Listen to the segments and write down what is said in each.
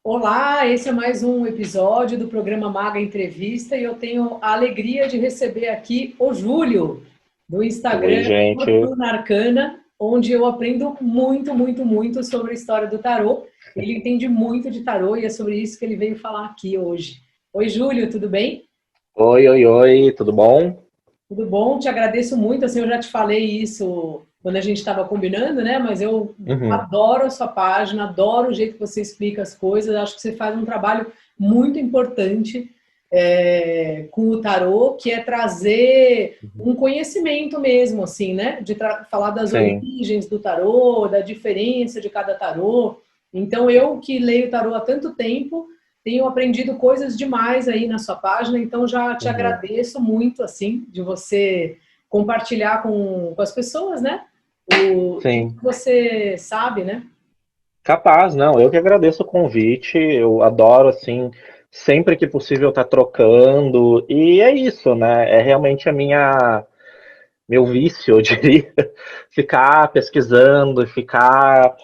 Olá, esse é mais um episódio do programa Maga Entrevista e eu tenho a alegria de receber aqui o Júlio, do Oi, Instagram gente. Fortuna Arcana, onde eu aprendo muito, muito, muito sobre a história do tarô. Ele entende muito de tarô e é sobre isso que ele veio falar aqui hoje. Oi, Júlio, tudo bem? Oi, oi, oi, tudo bom? Tudo bom? Te agradeço muito. Assim, eu já te falei isso quando a gente estava combinando, né? Mas eu Uhum, adoro a sua página, adoro o jeito que você explica as coisas. Acho que você faz um trabalho muito importante com o tarô, que é trazer uhum. um conhecimento mesmo, assim, né? De falar das Sim. origens do tarô, da diferença de cada tarô. Então, eu que leio tarô há tanto tempo, tenho aprendido coisas demais aí na sua página, então já te Uhum, agradeço muito, assim, de você compartilhar com as pessoas, né? Tudo sim. que você sabe, né? Capaz, não. Eu que agradeço o convite. Eu adoro, assim, sempre que possível estar trocando. E é isso, né? É realmente meu vício, eu diria, ficar pesquisando, ficar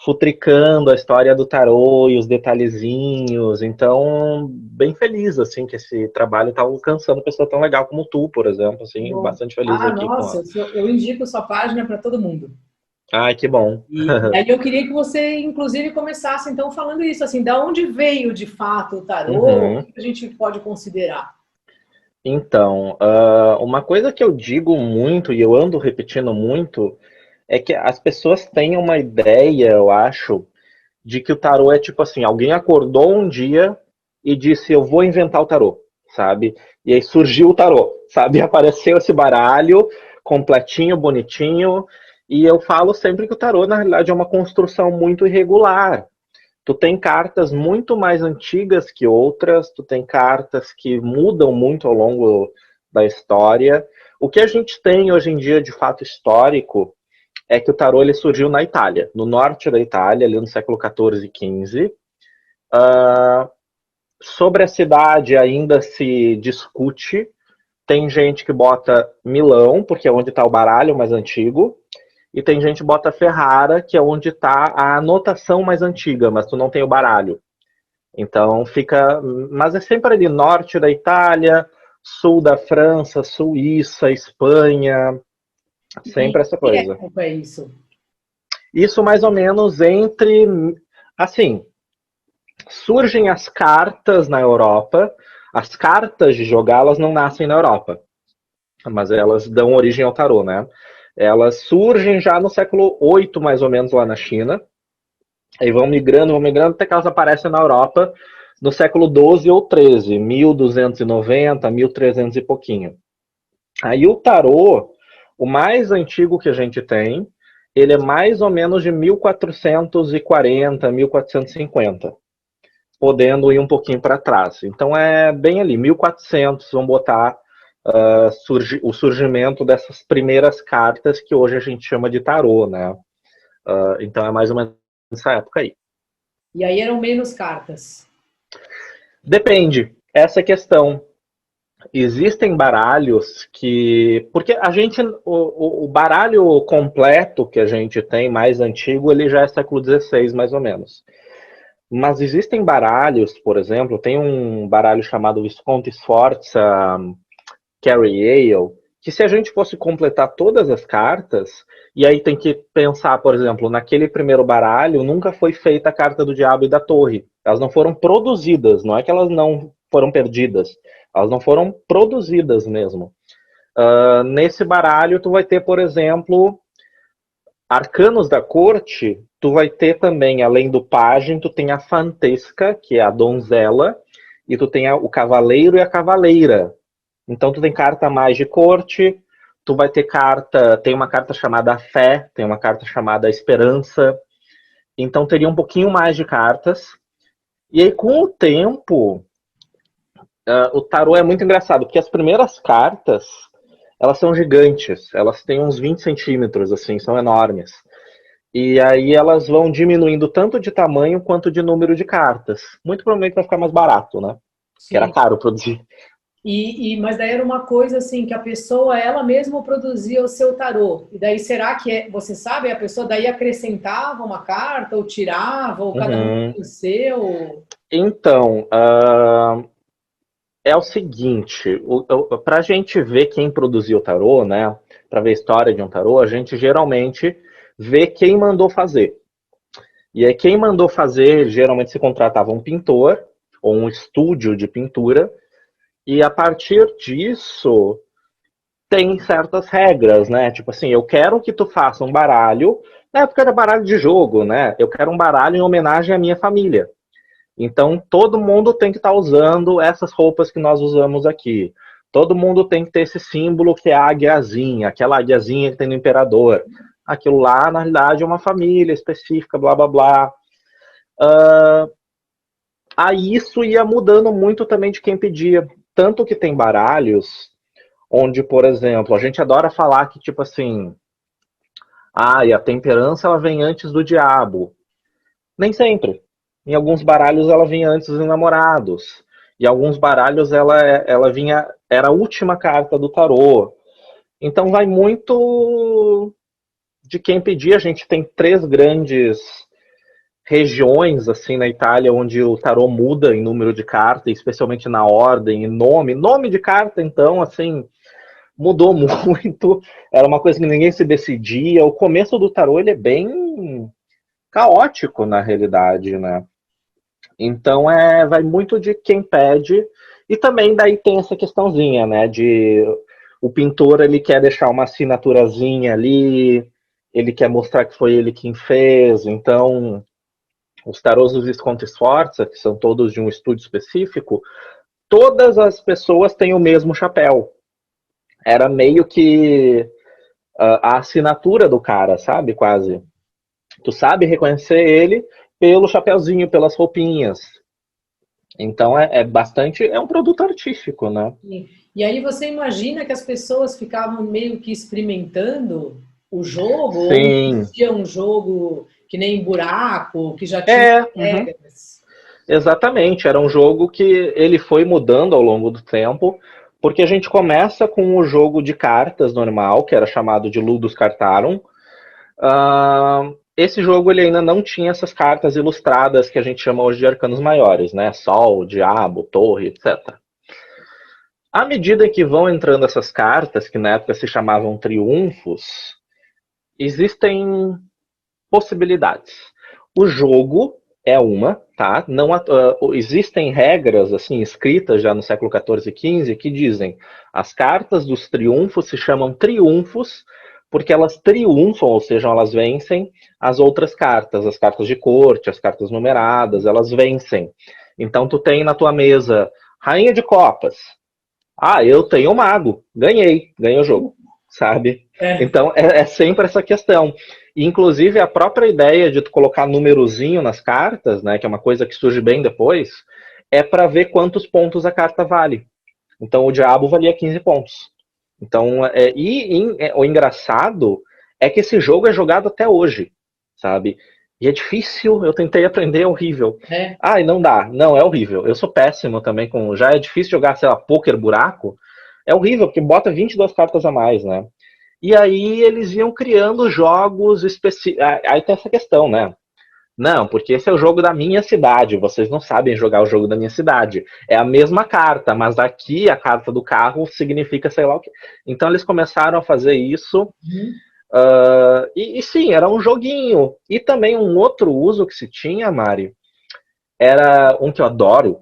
futricando a história do tarô e os detalhezinhos. Então, bem feliz, assim, que esse trabalho está alcançando pessoa tão legal como tu, por exemplo, assim, Bom, bastante feliz ah, aqui com nossa, a... eu indico sua página para todo mundo. Ai, que bom. E aí eu queria que você, inclusive, começasse então falando isso, assim, da onde veio de fato o tarô, o Uhum. que a gente pode considerar? Então, uma coisa que eu digo muito e eu ando repetindo muito é que as pessoas têm uma ideia, eu acho, de que o tarô é tipo assim, alguém acordou um dia e disse, eu vou inventar o tarô, sabe? E aí surgiu o tarô, sabe? Apareceu esse baralho completinho, bonitinho, e eu falo sempre que o tarô, na realidade, é uma construção muito irregular. Tu tem cartas muito mais antigas que outras, tu tem cartas que mudam muito ao longo da história. O que a gente tem hoje em dia de fato histórico é que o tarô ele surgiu na Itália, no norte da Itália, ali no século XIV e XV. Sobre a cidade ainda se discute. Tem gente que bota Milão, porque é onde está o baralho mais antigo, e tem gente que bota Ferrara, que é onde está a anotação mais antiga, mas tu não tem o baralho. Então fica. Mas é sempre ali norte da Itália, sul da França, Suíça, Espanha, E sempre essa que coisa. época é isso? Isso mais ou menos entre. Assim, surgem as cartas na Europa. As cartas de jogar, elas não nascem na Europa, mas elas dão origem ao tarô, né? Elas surgem já no século VIII, mais ou menos, lá na China. Aí vão migrando, até que elas aparecem na Europa no século XII ou XIII, 1290, 1300 e pouquinho. Aí o tarô, o mais antigo que a gente tem, ele é mais ou menos de 1440, 1450, podendo ir um pouquinho para trás. Então é bem ali, 1400, vamos botar o surgimento dessas primeiras cartas que hoje a gente chama de tarô, né? Então é mais ou menos nessa época aí. E aí eram menos cartas. Depende, essa é a questão. Existem baralhos que. Porque a gente. O baralho completo que a gente tem, mais antigo, ele já é século XVI, mais ou menos. Mas existem baralhos, por exemplo, tem um baralho chamado Visconti Sforza Carrie Ale, que se a gente fosse completar todas as cartas, e aí tem que pensar, por exemplo, naquele primeiro baralho, nunca foi feita a carta do Diabo e da Torre. Elas não foram produzidas, não é que elas não foram perdidas, elas não foram produzidas mesmo. Nesse baralho, tu vai ter, por exemplo, arcanos da corte, tu vai ter também, além do pajem, tu tem a fantesca, que é a donzela, e tu tem o cavaleiro e a cavaleira. Então tu tem carta mais de corte, tu vai ter carta, tem uma carta chamada fé, tem uma carta chamada esperança. Então teria um pouquinho mais de cartas. E aí com o tempo, o tarô é muito engraçado, porque as primeiras cartas, elas são gigantes, elas têm uns 20 centímetros, assim, são enormes. E aí elas vão diminuindo tanto de tamanho quanto de número de cartas. Muito provavelmente vai ficar mais barato, né? Que era Sim. caro produzir. Mas daí era uma coisa assim, que a pessoa, ela mesma produzia o seu tarô. E daí, será que, você sabe, a pessoa daí acrescentava uma carta, ou tirava, ou cada um Uhum. tinha o seu? Então, é o seguinte, para a gente ver quem produziu o tarô, né? Para ver a história de um tarô, a gente geralmente vê quem mandou fazer. E aí quem mandou fazer, geralmente se contratava um pintor ou um estúdio de pintura, e a partir disso tem certas regras, né? Tipo assim, eu quero que tu faça um baralho, na época era baralho de jogo, né? Eu quero um baralho em homenagem à minha família. Então todo mundo tem que estar usando essas roupas que nós usamos aqui. Todo mundo tem que ter esse símbolo que é a águiazinha, aquela águiazinha que tem no imperador. Aquilo lá, na realidade, é uma família específica, blá blá blá. Aí isso ia mudando muito também de quem pedia. Tanto que tem baralhos onde, por exemplo, a gente adora falar que, tipo assim, e a temperança ela vem antes do diabo. Nem sempre. Em alguns baralhos ela vinha antes dos namorados. Em alguns baralhos ela vinha, era a última carta do tarô. Então vai muito de quem pedir. A gente tem três grandes regiões assim na Itália onde o tarô muda em número de cartas, especialmente na ordem e nome. Nome de carta, então, assim, mudou muito. Era uma coisa que ninguém se decidia. O começo do tarô ele é bem caótico na realidade, né? Então vai muito de quem pede e também daí tem essa questãozinha, né? De o pintor ele quer deixar uma assinaturazinha ali, ele quer mostrar que foi ele quem fez. Então os tarôs dos Visconti Sforza, que são todos de um estúdio específico, todas as pessoas têm o mesmo chapéu. Era meio que a assinatura do cara, sabe? Quase. Tu sabe reconhecer ele pelo chapéuzinho, pelas roupinhas. Então é bastante. É um produto artístico, né? E aí você imagina que as pessoas ficavam meio que experimentando o jogo, ou não Sim. existia um jogo que nem buraco, que já tinha Uhum, regras? exatamente. Era um jogo que ele foi mudando ao longo do tempo, porque a gente começa com o jogo de cartas normal, que era chamado de Ludus Cartarum. Esse jogo ele ainda não tinha essas cartas ilustradas que a gente chama hoje de arcanos maiores, né? Sol, diabo, torre, etc. À medida que vão entrando essas cartas, que na época se chamavam triunfos, existem possibilidades. O jogo é uma, tá? Não, existem regras assim escritas já no século XIV e XV que dizem as cartas dos triunfos se chamam triunfos porque elas triunfam, ou seja, elas vencem as outras cartas, as cartas de corte, as cartas numeradas, elas vencem. Então tu tem na tua mesa Rainha de Copas. Eu tenho o mago, ganhei o jogo, sabe? É. Então é sempre essa questão. E, inclusive a própria ideia de tu colocar númerozinho nas cartas, né, que é uma coisa que surge bem depois, é para ver quantos pontos a carta vale. Então o diabo valia 15 pontos. Então, o engraçado é que esse jogo é jogado até hoje, sabe? E é difícil, eu tentei aprender, é horrível. É. E não dá, não, é horrível. Eu sou péssimo também com. Já é difícil jogar, sei lá, pôquer buraco. É horrível, porque bota 22 cartas a mais, né? E aí eles iam criando jogos específicos. Aí tem essa questão, né? Não, porque esse é o jogo da minha cidade. Vocês não sabem jogar o jogo da minha cidade. É a mesma carta, mas aqui a carta do carro significa sei lá o que. Então eles começaram a fazer isso. Uhum. E sim, era um joguinho. E também um outro uso que se tinha, Mari, era um que eu adoro,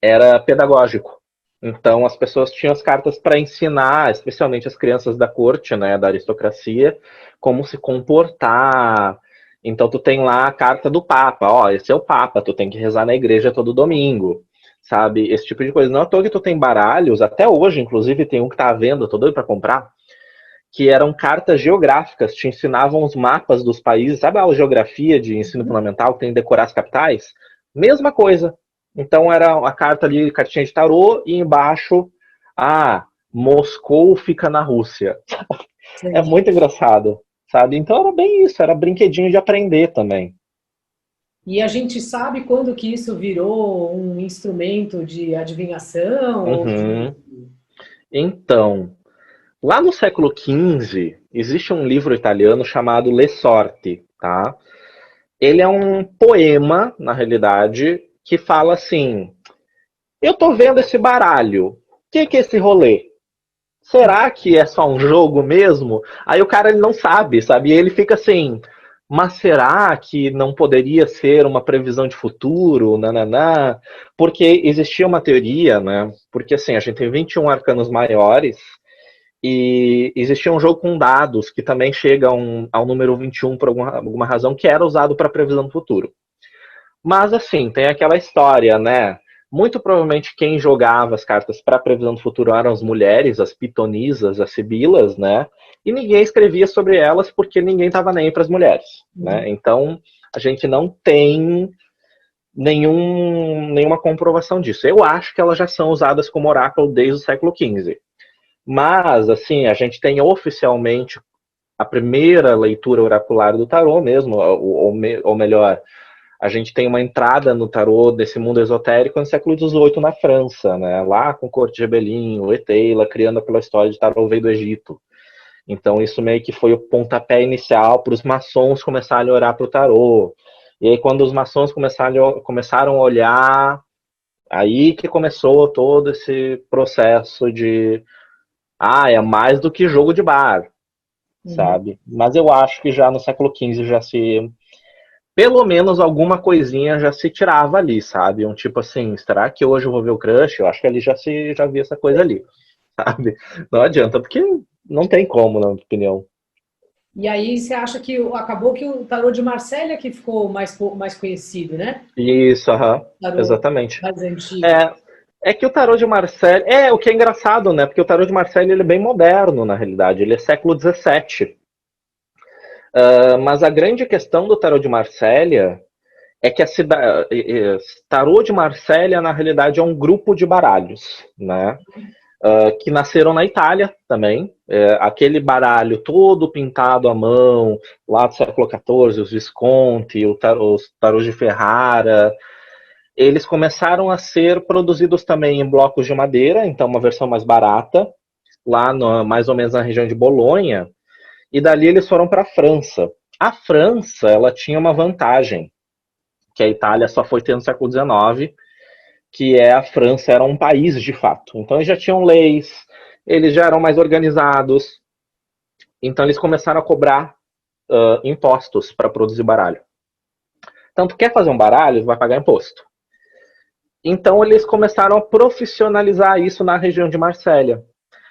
era pedagógico. Então as pessoas tinham as cartas para ensinar, especialmente as crianças da corte, né, da aristocracia, como se comportar. Então tu tem lá a carta do Papa, esse é o Papa, tu tem que rezar na igreja todo domingo, sabe? Esse tipo de coisa. Não é à toa que tu tem baralhos, até hoje, inclusive, tem um que tá à venda, tô doido para comprar, que eram cartas geográficas, te ensinavam os mapas dos países, sabe a geografia de ensino fundamental que tem que decorar as capitais? Mesma coisa. Então era a carta ali, cartinha de tarô, e embaixo, Moscou fica na Rússia. É Entendi. muito engraçado, sabe? Então era bem isso, era brinquedinho de aprender também. E a gente sabe quando que isso virou um instrumento de adivinhação ou de... Uhum. Então, lá no século XV, existe um livro italiano chamado Le Sorti, tá? Ele é um poema, na realidade, que fala assim: eu tô vendo esse baralho, o que é esse rolê? Será que é só um jogo mesmo? Aí o cara ele não sabe, sabe? E ele fica assim, mas será que não poderia ser uma previsão de futuro? Nananã? Porque existia uma teoria, né? Porque assim, a gente tem 21 arcanos maiores e existia um jogo com dados que também chega ao número 21 por alguma razão, que era usado para previsão do futuro. Mas assim, tem aquela história, né? Muito provavelmente quem jogava as cartas para previsão do futuro eram as mulheres, as pitonisas, as sibilas, né? E ninguém escrevia sobre elas porque ninguém estava nem para as mulheres, né? Então a gente não tem nenhuma comprovação disso. Eu acho que elas já são usadas como oráculo desde o século XV. Mas, assim, a gente tem oficialmente a primeira leitura oracular do tarô mesmo, ou melhor, a gente tem uma entrada no tarô desse mundo esotérico no século XVIII na França, né? Lá com Corte de Belin, o Eteila, criando aquela história de tarô veio do Egito. Então isso meio que foi o pontapé inicial para os maçons começarem a olhar para o tarô. E aí quando os maçons começaram a olhar, aí que começou todo esse processo de é mais do que jogo de bar, sabe? Mas eu acho que já no século XV já se pelo menos alguma coisinha já se tirava ali, sabe? Um tipo assim, será que hoje eu vou ver o crush? Eu acho que ali já vi essa coisa ali, sabe? Não adianta, porque não tem como, na minha opinião. E aí você acha que acabou que o tarô de Marsella que ficou mais conhecido, né? Isso, Tarô exatamente. mais antigo. É que o tarô de Marselha. O que é engraçado, né? Porque o tarô de Marselha ele é bem moderno, na realidade. Ele é século XVII. Mas a grande questão do tarô de Marselha é que a cidade. Tarô de Marselha, na realidade, é um grupo de baralhos, né? Que nasceram na Itália também. Aquele baralho todo pintado à mão, lá do século XIV, os Visconti, os tarôs de Ferrara. Eles começaram a ser produzidos também em blocos de madeira, então uma versão mais barata, lá mais ou menos na região de Bolonha, e dali eles foram para a França. A França, ela tinha uma vantagem, que a Itália só foi ter no século XIX, que a França era um país de fato. Então eles já tinham leis, eles já eram mais organizados, então eles começaram a cobrar impostos para produzir baralho. Então, tu quer fazer um baralho, tu vai pagar imposto. Então eles começaram a profissionalizar isso na região de Marsella.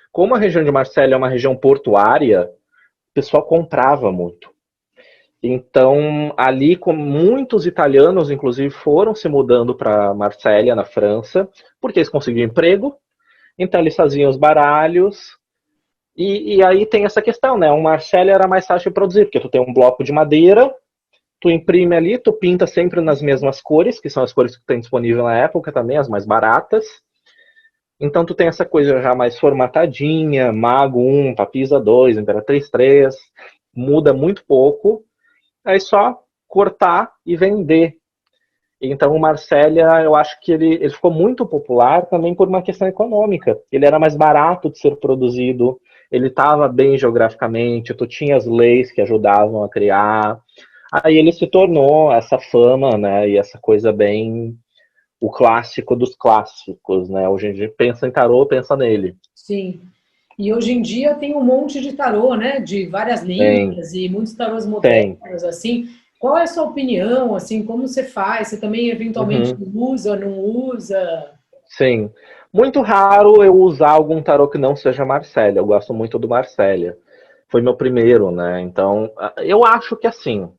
Como a região de Marsella é uma região portuária, o pessoal comprava muito. Então, ali, com muitos italianos, inclusive, foram se mudando para Marsella, na França, porque eles conseguiam emprego, então eles faziam os baralhos, e aí tem essa questão, né? Um Marsella era mais fácil de produzir, porque tu tem um bloco de madeira, tu imprime ali, tu pinta sempre nas mesmas cores, que são as cores que tem disponível na época também, as mais baratas. Então tu tem essa coisa já mais formatadinha, Mago 1, Papisa 2, Imperatriz 3, muda muito pouco, aí só cortar e vender. Então o Marsella, eu acho que ele ficou muito popular também por uma questão econômica. Ele era mais barato de ser produzido, ele estava bem geograficamente, tu tinha as leis que ajudavam a criar. Aí ele se tornou essa fama, né, e essa coisa bem o clássico dos clássicos, né? Hoje a gente pensa em tarô, pensa nele. Sim. E hoje em dia tem um monte de tarô, né? De várias Tem, linhas e muitos tarôs tem. modernos, assim. Qual é a sua opinião, assim? Como você faz? Você também eventualmente Uhum, usa, não usa? sim. Muito raro eu usar algum tarô que não seja Marcélia. Eu gosto muito do Marcélia. Foi meu primeiro, né? Então, eu acho que assim,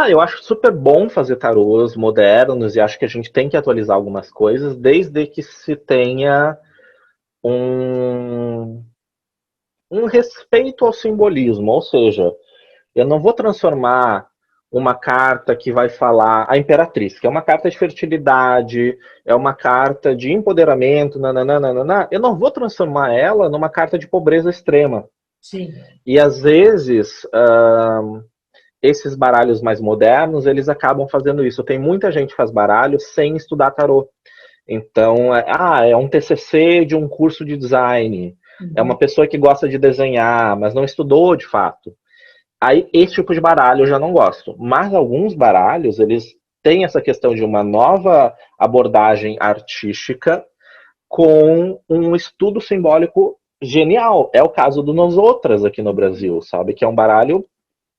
eu acho super bom fazer tarôs modernos e acho que a gente tem que atualizar algumas coisas, desde que se tenha um, um respeito ao simbolismo, ou seja, eu não vou transformar uma carta que vai falar a Imperatriz, que é uma carta de fertilidade, é uma carta de empoderamento, nananana, eu não vou transformar ela numa carta de pobreza extrema. Sim. E às vezes esses baralhos mais modernos, eles acabam fazendo isso. Tem muita gente que faz baralho sem estudar tarô. Então, é um TCC de um curso de design. É uma pessoa que gosta de desenhar, mas não estudou de fato. Aí, esse tipo de baralho eu já não gosto. Mas alguns baralhos, eles têm essa questão de uma nova abordagem artística com um estudo simbólico genial. É o caso do Nós Outras aqui no Brasil, sabe? Que é um baralho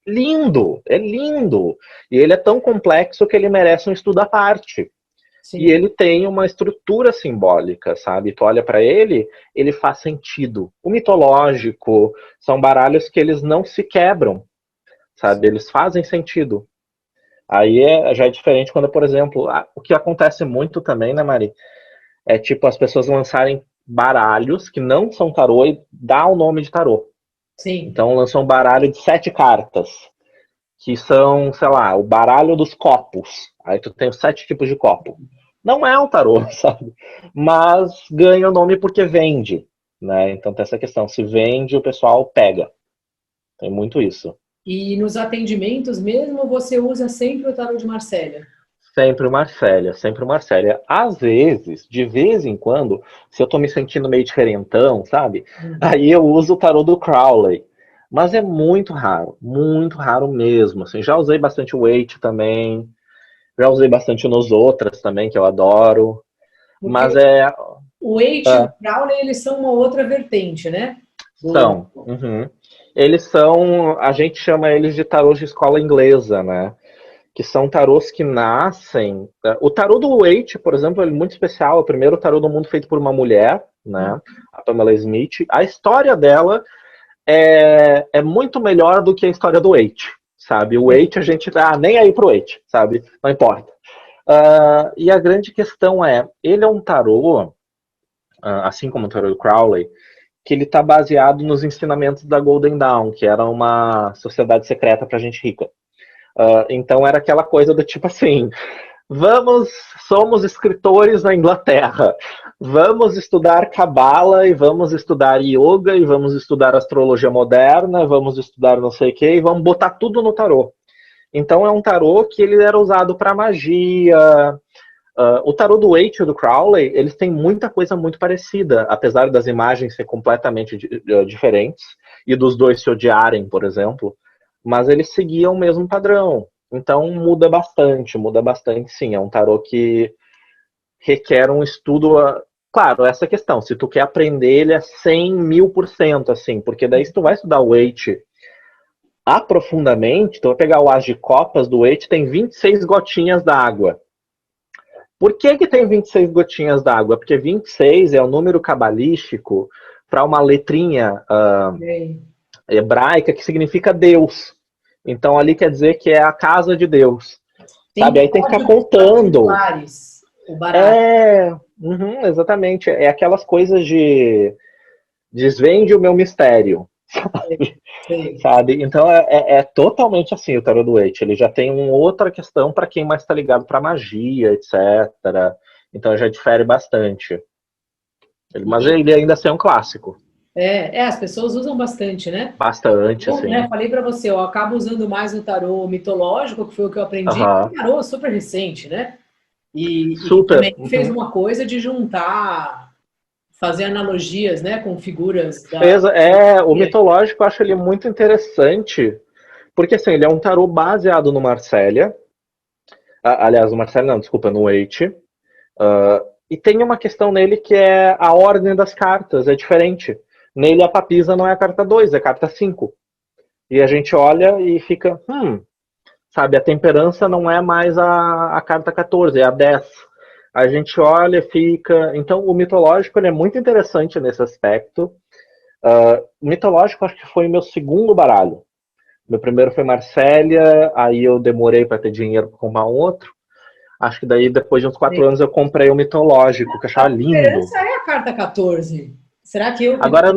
lindo, é lindo. E ele é tão complexo que ele merece um estudo à parte. Sim. E ele tem uma estrutura simbólica, sabe? Tu olha para ele, ele faz sentido. O mitológico são baralhos que eles não se quebram, sabe? Eles fazem sentido. Aí já é diferente quando, por exemplo, o que acontece muito também, né, Mari? É tipo as pessoas lançarem baralhos que não são tarô e dá o nome de tarô. Sim. Então lançam um baralho de 7 cartas, que são, sei lá, o baralho dos copos. Aí tu tem os 7 tipos de copo. Não é um tarô, sabe? Mas ganha o nome porque vende, né? Então tem essa questão, se vende, o pessoal pega. Tem muito isso. E nos atendimentos mesmo, você usa sempre o tarô de Marselha? Sempre o Marselha, sempre o Marselha. Às vezes, de vez em quando, se eu tô me sentindo meio diferentão, sabe? Aí eu uso o tarô do Crowley. Mas é muito raro mesmo. Assim, já usei bastante o Waite também. Já usei bastante nos outras também, que eu adoro. Porque mas o Waite e o Crowley, eles são uma outra vertente, né? São. Uhum. Eles são, a gente chama eles de tarôs de escola inglesa, né? Que são tarôs que nascem. O tarô do Waite, por exemplo, ele é muito especial. É o primeiro tarô do mundo feito por uma mulher, né? A Pamela Smith. A história dela é muito melhor do que a história do Waite, sabe? O Waite a gente tá nem aí pro Waite, sabe? Não importa. E a grande questão ele é um tarô, assim como o tarô do Crowley, que ele está baseado nos ensinamentos da Golden Dawn, que era uma sociedade secreta para gente rica. Então era aquela coisa do tipo assim, somos escritores na Inglaterra, vamos estudar Cabala e vamos estudar Yoga e vamos estudar astrologia moderna, vamos estudar não sei o que e vamos botar tudo no tarô. Então é um tarô que ele era usado para magia. O tarô do Waite e do Crowley, eles têm muita coisa muito parecida, apesar das imagens ser completamente diferentes e dos dois se odiarem, por exemplo, mas eles seguiam o mesmo padrão. Então muda bastante sim. É um tarô que requer um estudo. Claro, essa questão, se tu quer aprender ele é 100.000%, assim, porque daí se tu vai estudar o Waite aprofundamente, tu vai pegar o As de Copas do Waite, tem 26 gotinhas d'água. Por que tem 26 gotinhas d'água? Porque 26 é o número cabalístico para uma letrinha hebraica que significa Deus. Então ali quer dizer que é a casa de Deus. Sabe? Aí tem que ficar contando. Exatamente. É aquelas coisas de desvende o meu mistério. Sabe? Então é totalmente assim o tarô do Waite. Ele já tem uma outra questão para quem mais está ligado para magia, etc. Então já difere bastante. Mas ele ainda assim é um clássico. As pessoas usam bastante, né? Bastante, assim. Né? Falei para você, eu acabo usando mais o tarô mitológico, que foi o que eu aprendi. O tarô super recente, né? E também fez uma coisa de juntar, fazer analogias, né, com figuras o mitológico eu acho ele muito interessante, porque assim, ele é um tarô baseado no Marselha, aliás, no Marselha não, desculpa, no Waite, e tem uma questão nele que é a ordem das cartas, é diferente. Nele a papisa não é a carta 2, é a carta 5. E a gente olha e fica, sabe, a temperança não é mais a carta 14, é a 10. A gente olha e fica... Então, o mitológico ele é muito interessante nesse aspecto. O mitológico acho que foi o meu segundo baralho. Meu primeiro foi Marselha, aí eu demorei para ter dinheiro para comprar um outro. Acho que daí, depois de uns 4 anos, eu comprei o mitológico, que eu achava lindo. A temperança é a carta 14. Será que eu agora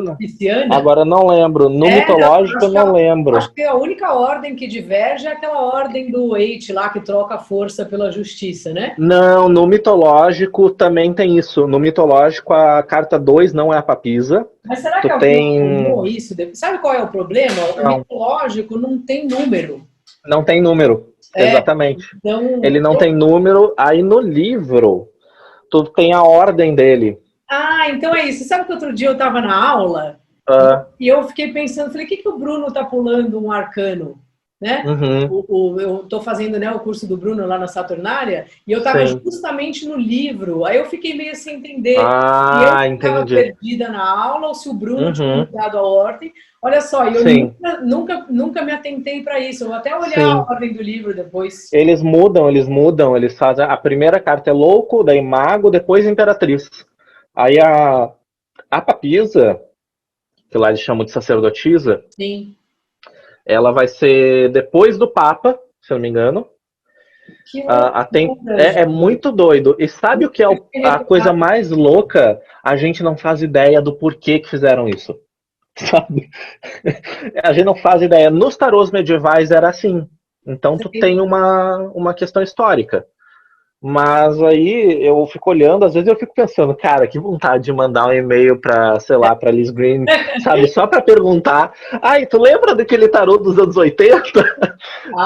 não lembro. No mitológico eu não lembro. Acho que a única ordem que diverge é aquela ordem do Waite lá, que troca a força pela justiça, né? Não, no mitológico também tem isso. No mitológico a carta 2 não é a papisa. Mas será que alguém arrumou isso? Sabe qual é o problema? O mitológico não tem número. Não tem número, exatamente. Então, ele não tem número, aí no livro, tu tem a ordem dele. Ah, então é isso. Sabe que outro dia eu estava na aula e eu fiquei pensando, falei, o que o Bruno tá pulando um arcano, né? Eu estou fazendo, né, o curso do Bruno lá na Saturnária e eu estava justamente no livro. Aí eu fiquei meio sem entender se eu estava perdida na aula ou se o Bruno tinha mudado a ordem. Olha só, eu nunca me atentei para isso. Eu vou até olhar a ordem do livro depois. Eles mudam, eles fazem. A primeira carta é louco, daí mago, depois imperatriz. Aí a papisa, que lá eles chamam de sacerdotisa, ela vai ser depois do Papa, se eu não me engano. É muito doido. E sabe o que é a coisa mais louca? A gente não faz ideia do porquê que fizeram isso. Sabe? A gente não faz ideia. Nos tarôs medievais era assim. Então tu tem uma questão histórica. Mas aí eu fico olhando, às vezes eu fico pensando, cara, que vontade de mandar um e-mail pra, sei lá, pra Liz Green, sabe, só pra perguntar, ai, tu lembra daquele tarô dos anos 80?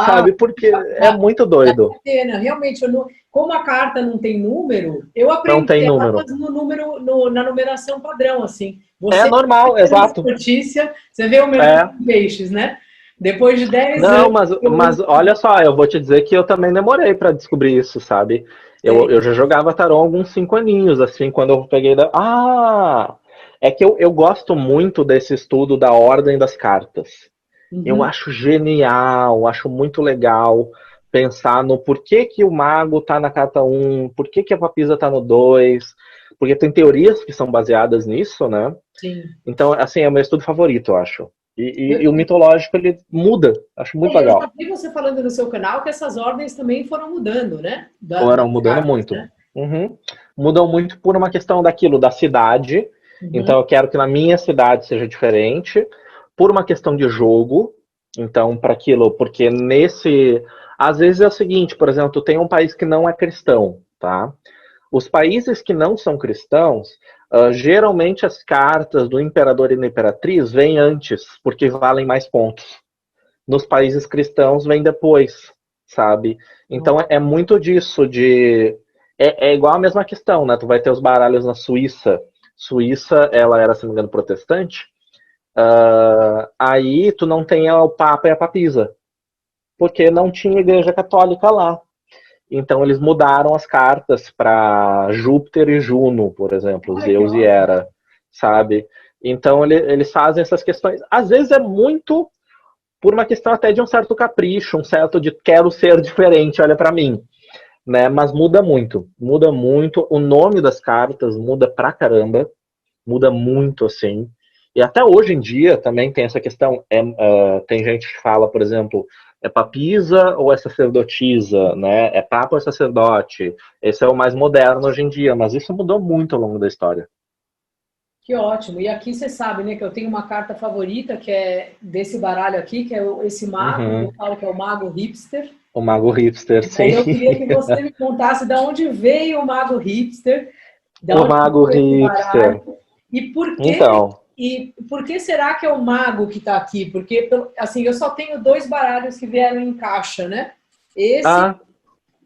Sabe, porque é muito doido. Realmente, como a carta não tem número, eu aprendi no número, na numeração padrão, assim. É normal, exato. Notícia, você vê o meu peixes, né? Depois de 10 anos... Não, mas olha só, eu vou te dizer que eu também demorei para descobrir isso, sabe? Eu já jogava tarô há alguns 5 aninhos, assim, quando eu peguei é que eu gosto muito desse estudo da ordem das cartas. Eu acho genial, acho muito legal pensar no porquê que o mago tá na carta 1, porquê que a papisa tá no 2, porque tem teorias que são baseadas nisso, né? Sim. Então, assim, é o meu estudo favorito, eu acho. E o mitológico, ele muda. Acho muito legal. Eu já vi você falando no seu canal que essas ordens também foram mudando, né? Foram mudando cartas, muito. Né? Mudam muito por uma questão daquilo, da cidade. Então, eu quero que na minha cidade seja diferente. Por uma questão de jogo. Então, para aquilo, porque às vezes é o seguinte, por exemplo, tu tem um país que não é cristão, tá? Os países que não são cristãos, geralmente as cartas do imperador e da imperatriz vêm antes, porque valem mais pontos. Nos países cristãos vem depois, sabe? Então é muito disso, é igual a mesma questão, né? Tu vai ter os baralhos na Suíça. Suíça, ela era, se não me engano, protestante. Aí tu não tem o Papa e a Papisa, porque não tinha igreja católica lá. Então eles mudaram as cartas para Júpiter e Juno, por exemplo, Zeus e Hera, sabe? Então eles fazem essas questões. Às vezes é muito por uma questão até de um certo capricho, um certo de quero ser diferente, olha para mim, né? Mas muda muito, o nome das cartas muda pra caramba, muda muito assim. E até hoje em dia também tem essa questão, tem gente que fala, por exemplo, é papisa ou é sacerdotisa, né? É papa ou é sacerdote? Esse é o mais moderno hoje em dia, mas isso mudou muito ao longo da história. Que ótimo. E aqui você sabe, né, que eu tenho uma carta favorita, que é desse baralho aqui, que é esse mago, eu falo que é o mago hipster. O mago hipster, sim. Eu queria que você me contasse de onde veio o mago hipster. O mago hipster. E por quê? Então. E por que será que é o mago que está aqui? Porque, assim, eu só tenho 2 baralhos que vieram em caixa, né? Esse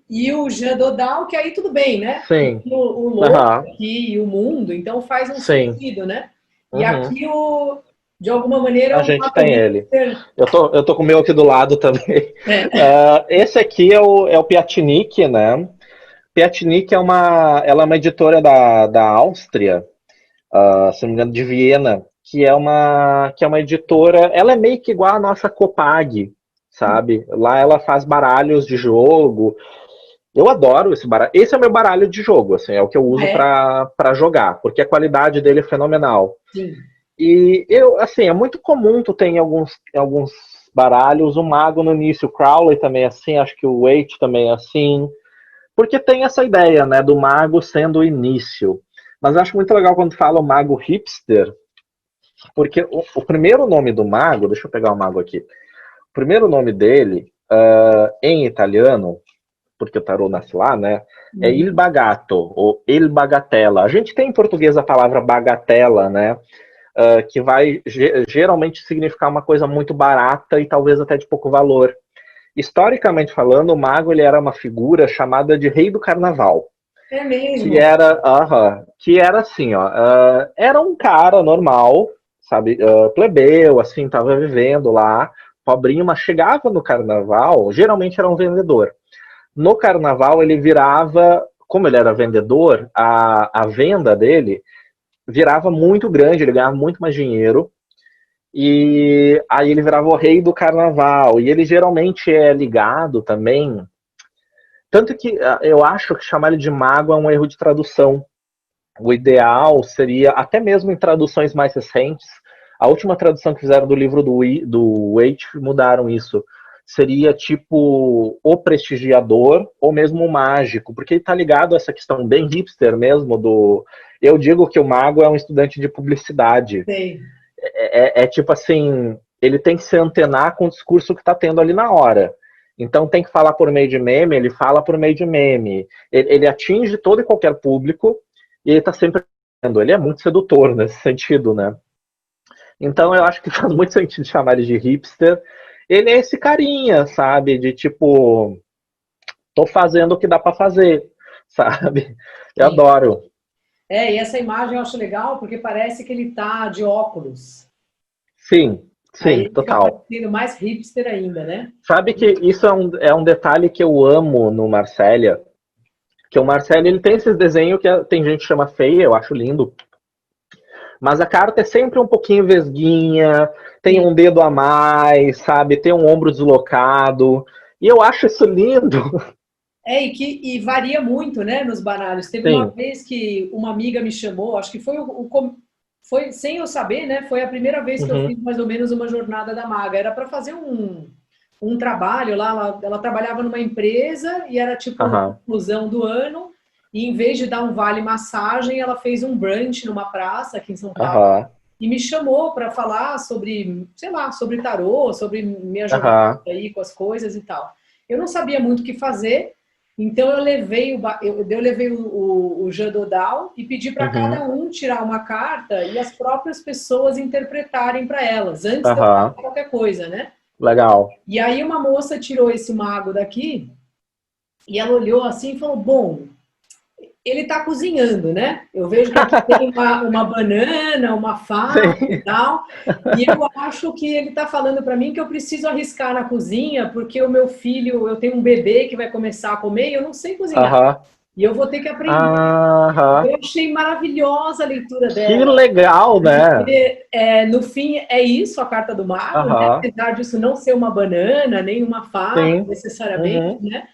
e o Jean Dodal, que aí tudo bem, né? Sim. O louco aqui e o mundo, então faz um sentido, né? E aqui, de alguma maneira... A gente tem ele. Eu tô com o meu aqui do lado também. Esse aqui é o Piatnik, né? Piatnik ela é uma editora da Áustria, se não me engano, de Viena, que é uma editora, ela é meio que igual a nossa Copag, sabe? Lá ela faz baralhos de jogo. Eu adoro esse baralho. Esse é o meu baralho de jogo, assim, é o que eu uso para jogar, porque a qualidade dele é fenomenal. Sim. E assim, é muito comum tu ter em alguns baralhos o mago no início, o Crowley também é assim, acho que o Waite também é assim, porque tem essa ideia, né, do mago sendo o início. Mas eu acho muito legal quando fala o mago hipster, porque o primeiro nome do mago, deixa eu pegar o mago aqui, o primeiro nome dele, em italiano, porque o tarô nasce lá, né, é il bagato, ou il bagatella. A gente tem em português a palavra bagatela, né, que vai geralmente significar uma coisa muito barata e talvez até de pouco valor. Historicamente falando, o mago ele era uma figura chamada de Rei do Carnaval. É mesmo? Que era assim, ó, era um cara normal, sabe, plebeu, assim, tava vivendo lá, pobrinho, mas chegava no carnaval, geralmente era um vendedor. No carnaval ele virava, como ele era vendedor, a venda dele virava muito grande, ele ganhava muito mais dinheiro, e aí ele virava o rei do carnaval, e ele geralmente é ligado também, tanto que eu acho que chamar ele de mago é um erro de tradução. O ideal seria, até mesmo em traduções mais recentes, a última tradução que fizeram do livro do Waite mudaram isso. Seria tipo o prestigiador ou mesmo o mágico, porque ele está ligado a essa questão bem hipster mesmo do. Eu digo que o mago é um estudante de publicidade. Sei. É tipo assim, ele tem que se antenar com o discurso que está tendo ali na hora. Então tem que falar por meio de meme, ele fala por meio de meme. Ele atinge todo e qualquer público e ele está sempre. Ele é muito sedutor nesse sentido, né? Então eu acho que faz muito sentido chamar ele de hipster. Ele é esse carinha, sabe? De tipo, tô fazendo o que dá para fazer, sabe? Eu Sim. adoro. E essa imagem eu acho legal porque parece que ele tá de óculos. Sim, Aí sim, ele fica total. parecendo mais hipster ainda, né? Sabe que isso é um detalhe que eu amo no Marcélia, que o Marcelo ele tem esses desenhos que tem gente que chama feia, eu acho lindo, mas a carta é sempre um pouquinho vesguinha, tem Sim. um dedo a mais, sabe? Tem um ombro deslocado, e eu acho isso lindo. E varia muito, né, nos baralhos. Teve uma Sim. vez que uma amiga me chamou, acho que foi sem eu saber, né? Foi a primeira vez que eu Uhum. fiz mais ou menos uma jornada da maga. Era para fazer um trabalho lá. Ela trabalhava numa empresa e era tipo uma Aham. conclusão do ano. E em vez de dar um vale massagem, ela fez um brunch numa praça aqui em São Paulo Aham. e me chamou para falar sobre, sei lá, sobre tarô, sobre me ajudar Aham. aí com as coisas e tal. Eu não sabia muito o que fazer, então eu levei o Jadodal e pedi para Uhum. cada um tirar uma carta e as próprias pessoas interpretarem para elas, antes de eu falar Aham. qualquer coisa, né? Legal. E aí uma moça tirou esse mago daqui e ela olhou assim e falou: Bom, ele está cozinhando, né? Eu vejo que aqui tem uma banana, uma faca e Sim. tal, e eu acho que ele está falando para mim que eu preciso arriscar na cozinha, porque o meu filho, eu tenho um bebê que vai começar a comer e eu não sei cozinhar, Aham. e eu vou ter que aprender. Aham. Eu achei maravilhosa a leitura Que dela, legal, né? porque no fim é isso a carta do mago, né? Aham. Apesar disso não ser uma banana, nem uma faca Sim. necessariamente, Uhum. né?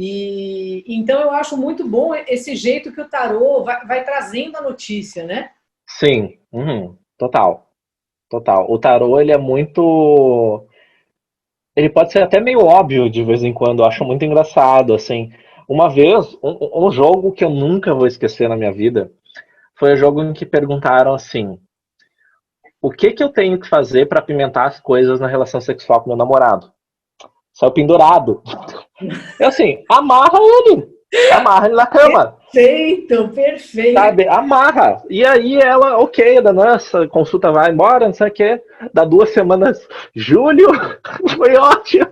E então eu acho muito bom esse jeito que o tarô vai trazendo a notícia, né? Sim. Uhum. Total. Total. O tarô, ele é muito. Ele pode ser até meio óbvio de vez em quando, eu acho muito engraçado, assim. Uma vez, um jogo que eu nunca vou esquecer na minha vida foi o jogo em que perguntaram assim: o que que eu tenho que fazer para apimentar as coisas na relação sexual com meu namorado? Saiu pendurado. Eu assim, amarra ele na cama, Perfeito, perfeito. sabe? Amarra. E aí ela, ok, da nossa consulta vai embora, não sei o quê. Dá 2 semanas, Júlio, foi ótimo.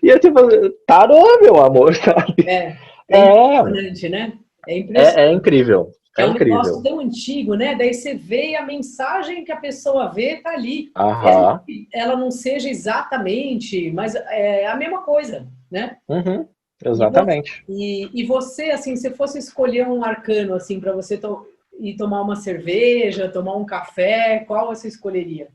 E eu tipo, tarô, meu amor, sabe? É É, impressionante, né? É é impressionante. incrível. Que É é um negócio incrível. tão antigo, né? Daí você vê e a mensagem que a pessoa vê tá ali. Mesmo Aham. que ela não seja exatamente, mas é a mesma coisa, né? Uhum. E você, Exatamente. e você assim, se fosse escolher um arcano assim para você ir tomar uma cerveja, tomar um café, qual você escolheria?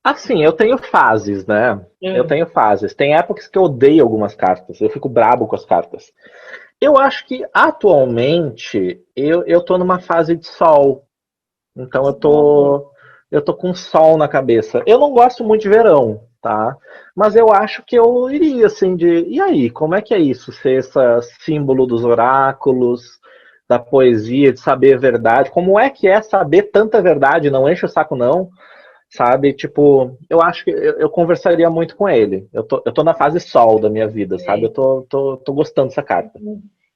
Assim, eu tenho fases, né? Eu É. tenho fases. Tem épocas que eu odeio algumas cartas. Eu fico brabo com as cartas. Eu acho que atualmente eu tô numa fase de sol. Então eu tô com sol na cabeça. Eu não gosto muito de verão, tá? Mas eu acho que eu iria assim de. E aí, como é que é isso? Ser esse símbolo dos oráculos, da poesia, de saber a verdade. Como é saber tanta verdade? Não enche o saco, não. Sabe? Tipo, eu acho que eu conversaria muito com ele. Eu tô na fase sol da minha vida, sabe? Eu É. tô gostando dessa carta.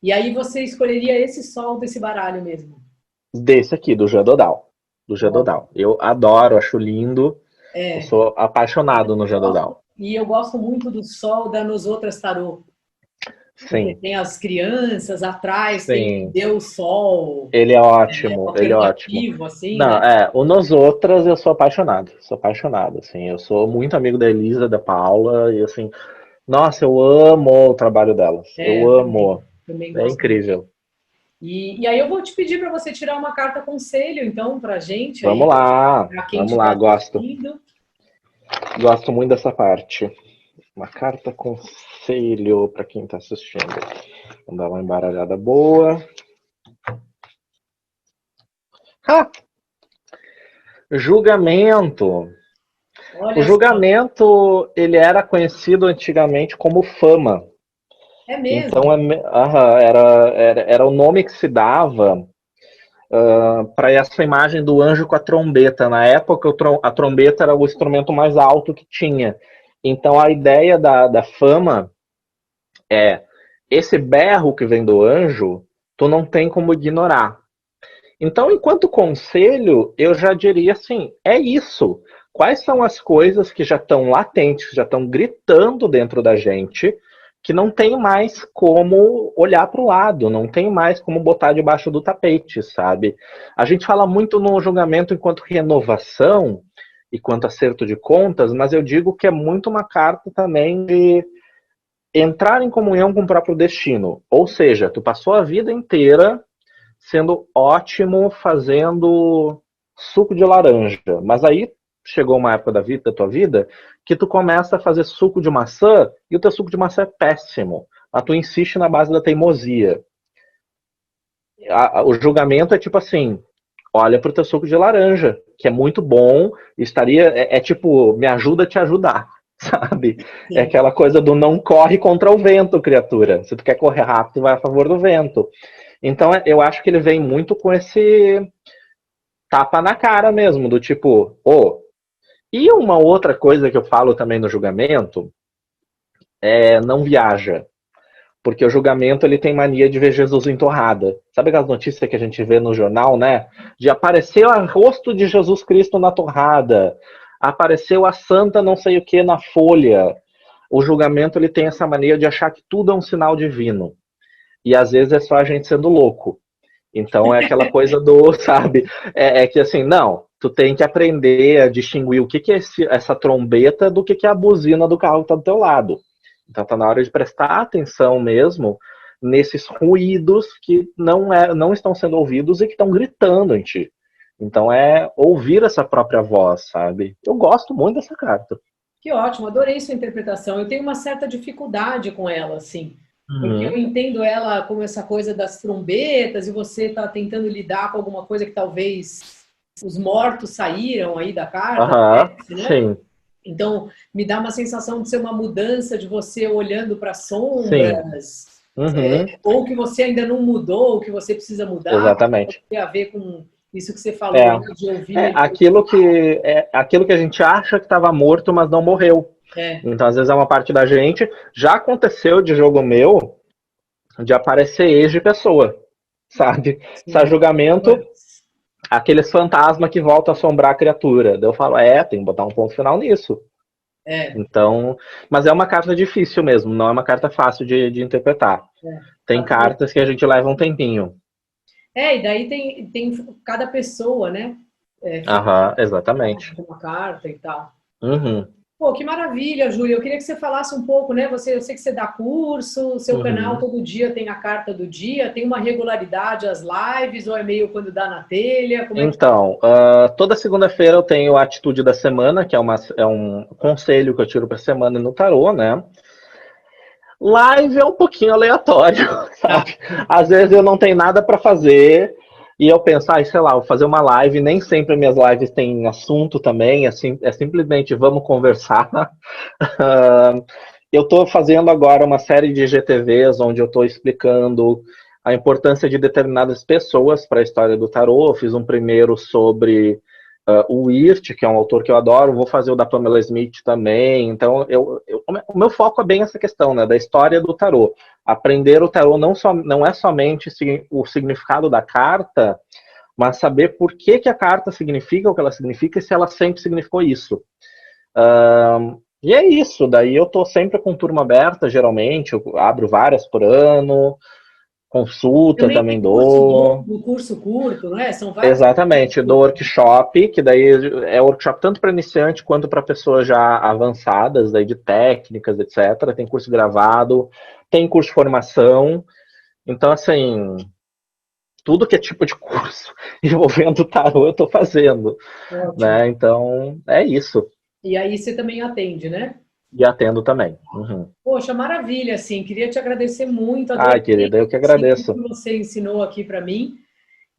E aí você escolheria esse sol desse baralho mesmo. Desse aqui, do Jadodal. Do Ó, Jadodal. Eu adoro, acho lindo. Eu É, sou apaixonado no gosto, Jadodal. e eu gosto muito do Sol da Nos Outras Tarô. Sim. Tem as crianças atrás, Sim. tem Deus Sol. Ele é ótimo, ele é ótimo. Assim, não, né? O Nos Outras eu sou apaixonado, assim, eu sou muito amigo da Elisa, da Paula, e assim, nossa, eu amo o trabalho delas, eu amo, também é incrível. Muito. E aí eu vou te pedir para você tirar uma carta conselho, então, para a gente. Vamos aí, lá, vamos lá, gosto muito dessa parte. Uma carta conselho para quem está assistindo. Vamos dar uma embaralhada boa. Julgamento. Olha o julgamento, ele era conhecido antigamente como fama. É mesmo? Então, era o nome que se dava para essa imagem do anjo com a trombeta. Na época, a trombeta era o instrumento mais alto que tinha. Então, a ideia da fama é esse berro que vem do anjo, tu não tem como ignorar. Então, enquanto conselho, eu já diria assim: é isso. Quais são as coisas que já estão latentes, já estão gritando dentro da gente, que não tem mais como olhar para o lado, não tem mais como botar debaixo do tapete, sabe? A gente fala muito no julgamento enquanto renovação e quanto acerto de contas, mas eu digo que é muito uma carta também de entrar em comunhão com o próprio destino. Ou seja, tu passou a vida inteira sendo ótimo fazendo suco de laranja, mas aí chegou uma época da tua vida que tu começa a fazer suco de maçã e o teu suco de maçã é péssimo, mas tu insiste na base da teimosia. O julgamento é tipo assim: olha pro teu suco de laranja, que é muito bom, tipo, me ajuda a te ajudar, sabe? Sim. É aquela coisa do não corre contra o vento, criatura. Se tu quer correr rápido, vai a favor do vento. Então, eu acho que ele vem muito com esse tapa na cara mesmo, do tipo, E uma outra coisa que eu falo também no julgamento é não viaja. Porque o julgamento, ele tem mania de ver Jesus em torrada. Sabe aquelas notícias que a gente vê no jornal, né? De apareceu o rosto de Jesus Cristo na torrada. Apareceu a santa não sei o que na folha. O julgamento, ele tem essa mania de achar que tudo é um sinal divino. E às vezes é só a gente sendo louco. Então é aquela coisa do, sabe? É que assim, não, tu tem que aprender a distinguir o que é essa trombeta do que é a buzina do carro que tá do teu lado. Então tá na hora de prestar atenção mesmo nesses ruídos que não estão sendo ouvidos e que estão gritando em ti. Então é ouvir essa própria voz, sabe? Eu gosto muito dessa carta. Que ótimo, adorei sua interpretação. Eu tenho uma certa dificuldade com ela, assim. Porque eu entendo ela como essa coisa das trombetas e você está tentando lidar com alguma coisa que talvez os mortos saíram aí da carta. Né? Sim. Então, me dá uma sensação de ser uma mudança de você olhando para sombras, ou que você ainda não mudou, que você precisa mudar. Exatamente. Tem a ver com isso que você falou, de ouvir. Aquilo que a gente acha que estava morto, mas não morreu. Então, às vezes, é uma parte da gente. Já aconteceu de jogo meu de aparecer ex de pessoa, sabe? Esse julgamento, aqueles fantasmas que voltam a assombrar a criatura. Daí eu falo, tem que botar um ponto final nisso. Então, mas é uma carta difícil mesmo, não é uma carta fácil de interpretar. Tem cartas que a gente leva um tempinho. E daí tem cada pessoa, né? Exatamente. Uma carta e tal. Uhum. Pô, que maravilha, Júlia. Eu queria que você falasse um pouco, né? Eu sei que você dá curso, seu canal todo dia tem a carta do dia, tem uma regularidade as lives, ou é meio quando dá na telha? Então, toda segunda-feira eu tenho a Atitude da Semana, que é um conselho que eu tiro para semana no tarô, né? Live é um pouquinho aleatório, sabe? Às vezes eu não tenho nada para fazer e eu penso, sei lá, vou fazer uma live. Nem sempre minhas lives têm assunto também, assim, é simplesmente vamos conversar. Eu estou fazendo agora uma série de GTVs onde eu estou explicando a importância de determinadas pessoas para a história do tarô. Eu fiz um primeiro sobre o Wirt, que é um autor que eu adoro. Vou fazer o da Pamela Smith também. Então, o meu foco é bem essa questão, né, da história do tarô. Aprender o tarô não é somente o significado da carta, mas saber por que a carta significa o que ela significa e se ela sempre significou isso. E é isso, daí eu tô sempre com turma aberta, geralmente, eu abro várias por ano, consulta também tem curso dou. longo, curso curto, não é? São vários. Exatamente, dou workshop, que daí é workshop tanto para iniciante quanto para pessoas já avançadas, daí de técnicas, etc. Tem curso gravado, tem curso de formação. Então, assim, tudo que é tipo de curso envolvendo tarô eu estou fazendo, Ótimo. né? Então, é isso. E aí você também atende, né? E atendo também. Uhum. Poxa, maravilha, assim, queria te agradecer muito, Ai, adorei, querida, eu que assim, tudo que agradeço. você ensinou aqui para mim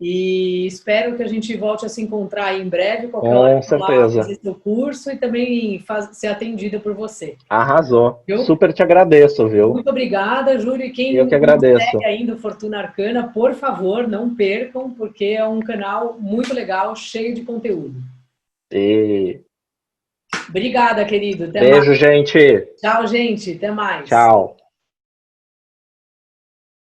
e espero que a gente volte a se encontrar aí em breve, qualquer hora Com eu vou lá certeza. fazer seu curso e também ser atendida por você, Arrasou. viu? Super te agradeço, viu? Muito obrigada, Júlio, e quem Eu que não segue agradeço. ainda o Fortuna Arcana, por favor, não percam, porque é um canal muito legal, cheio de conteúdo. E Obrigada, querido, até mais. beijo, gente. Tchau, gente, até mais. Tchau.